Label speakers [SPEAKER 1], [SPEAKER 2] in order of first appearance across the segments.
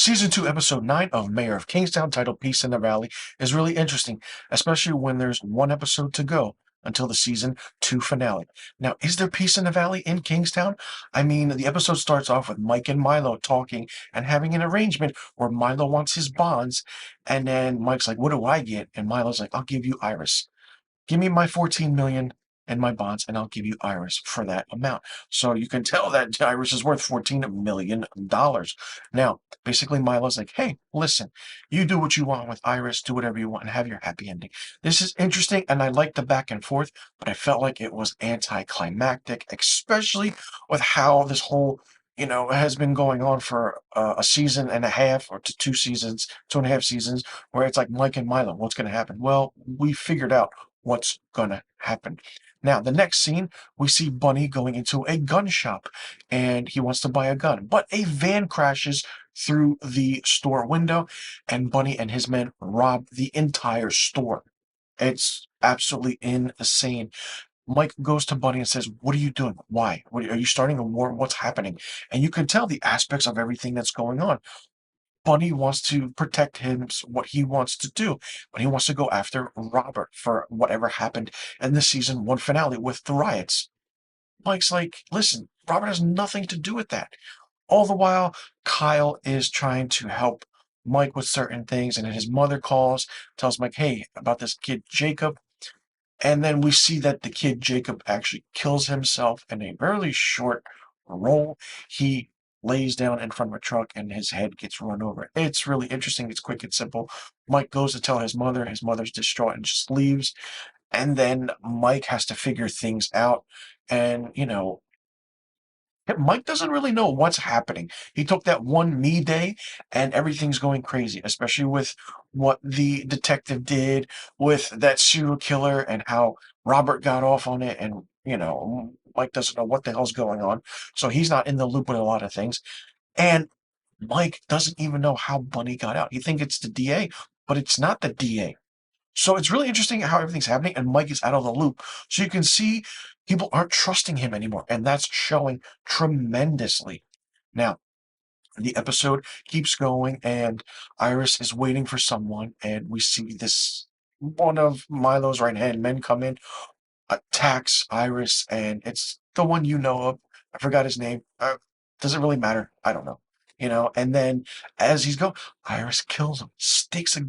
[SPEAKER 1] Season 2, Episode 9 of Mayor of Kingstown, titled Peace in the Valley, is really interesting, especially when there's one episode to go until the Season 2 finale. Now, is there peace in the valley in Kingstown? I mean, the episode starts off with Mike and Milo talking and having an arrangement where Milo wants his bonds, and then Mike's like, what do I get? And Milo's like, I'll give you Iris. Give me my 14 million and my bonds, and I'll give you Iris for that amount. So you can tell that Iris is worth $14 million. Now, basically, Milo's like, hey, listen, you do what you want with Iris, do whatever you want, and have your happy ending. This is interesting, and I like the back and forth, but I felt like it was anticlimactic, especially with how this whole has been going on for a season and a half or to 2 seasons, 2.5 seasons, where it's like Mike and Milo, what's going to happen? Well, we figured out what's gonna happen. Now, the next scene, we see Bunny going into a gun shop and he wants to buy a gun, but a van crashes through the store window and Bunny and his men rob the entire store. It's absolutely insane. Mike goes to Bunny and says, what are you doing? Why? Are you starting a war? What's happening? And you can tell the aspects of everything that's going on. Bunny wants to protect him, what he wants to do, but he wants to go after Robert for whatever happened in the season 1 finale with the riots. Mike's like, listen, Robert has nothing to do with that. All the while, Kyle is trying to help Mike with certain things, and then his mother calls, tells Mike, hey, about this kid Jacob. And then we see that the kid Jacob actually kills himself in a very short role. He lays down in front of a truck and his head gets run over. It's really interesting. It's quick and simple. Mike goes to tell his mother. His mother's distraught and just leaves. And then Mike has to figure things out. And, Mike doesn't really know what's happening. He took that one me day and everything's going crazy, especially with what the detective did with that serial killer and how Robert got off on it. And, Mike doesn't know what the hell's going on. So he's not in the loop with a lot of things. And Mike doesn't even know how Bunny got out. He thinks it's the DA, but it's not the DA. So it's really interesting how everything's happening, and Mike is out of the loop. So you can see people aren't trusting him anymore, and that's showing tremendously. Now, the episode keeps going, and Iris is waiting for someone, and we see this one of Milo's right-hand men come in, attacks Iris, and it's the one you know of. I forgot his name. Does it really matter? I don't know. And then as he's going, Iris kills him, sticks a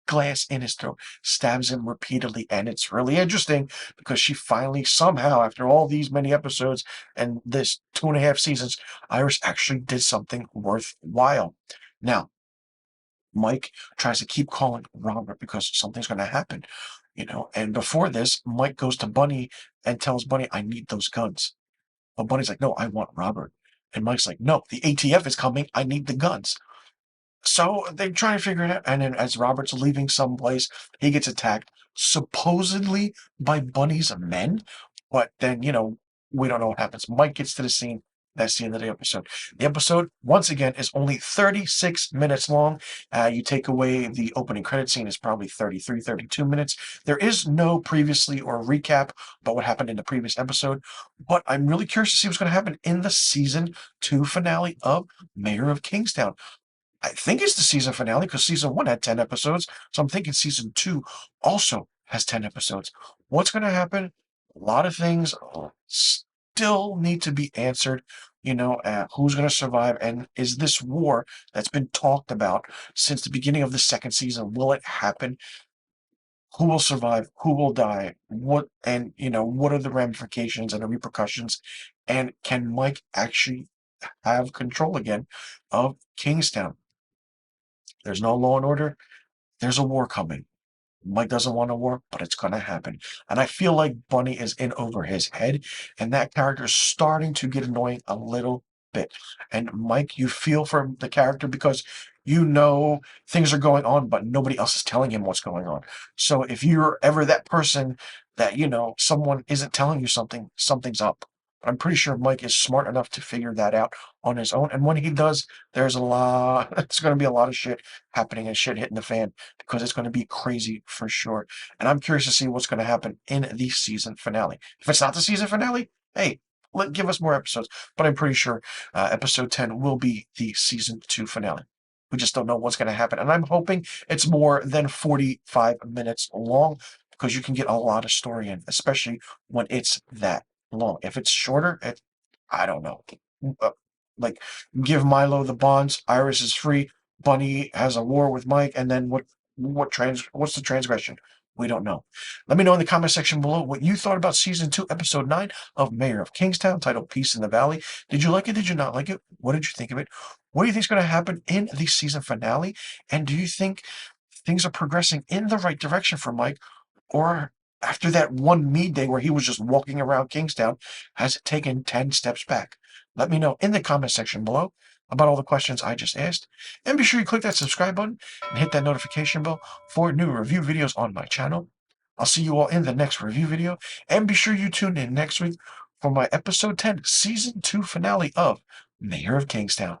[SPEAKER 1] glass in his throat, stabs him repeatedly, and it's really interesting because she finally, somehow, after all these many episodes and this 2.5 seasons, Iris actually did something worthwhile. Now, Mike tries to keep calling Robert because something's going to happen, and before this, Mike goes to Bunny and tells Bunny, I need those guns. But Bunny's like, no, I want Robert. And Mike's like, no, the ATF is coming. I need the guns. So they try to figure it out. And then as Robert's leaving someplace, he gets attacked, supposedly by Bunny's men. But then, we don't know what happens. Mike gets to the scene. That's the end of the episode. The episode, once again, is only 36 minutes long. You take away the opening credit scene, is probably 33, 32 minutes. There is no previously or recap about what happened in the previous episode. But I'm really curious to see what's going to happen in the season 2 finale of Mayor of Kingstown. I think it's the season finale because season 1 had 10 episodes. So I'm thinking season 2 also has 10 episodes. What's going to happen? A lot of things still need to be answered. Who's going to survive? And is this war that's been talked about since the beginning of the second season, will it happen? Who will survive? Who will die? What are the ramifications and the repercussions? And can Mike actually have control again of Kingstown? There's no law and order. There's a war coming. Mike doesn't want a war, but it's going to happen. And I feel like Bunny is in over his head, and that character is starting to get annoying a little bit. And Mike, you feel for the character because things are going on, but nobody else is telling him what's going on. So if you're ever that person that, someone isn't telling you something, something's up. I'm pretty sure Mike is smart enough to figure that out on his own. And when he does, there's it's going to be a lot of shit happening and shit hitting the fan because it's going to be crazy for sure. And I'm curious to see what's going to happen in the season finale. If it's not the season finale, hey, give us more episodes. But I'm pretty sure episode 10 will be the season 2 finale. We just don't know what's going to happen. And I'm hoping it's more than 45 minutes long because you can get a lot of story in, especially when it's that long. If it's shorter, I don't know. Uh, like, give Milo the bonds, Iris is free, Bunny has a war with Mike, and then what's the transgression? We don't know. Let me know in the comment section below what you thought about season 2, episode 9 of Mayor of Kingstown, titled Peace in the Valley. Did you like it? Did you not like it? What did you think of it? What do you think is going to happen in the season finale? And do you think things are progressing in the right direction for Mike? Or after that one me day where he was just walking around Kingstown, has it taken 10 steps back? Let me know in the comment section below about all the questions I just asked. And be sure you click that subscribe button and hit that notification bell for new review videos on my channel. I'll see you all in the next review video. And be sure you tune in next week for my episode 10 season 2 finale of Mayor of Kingstown.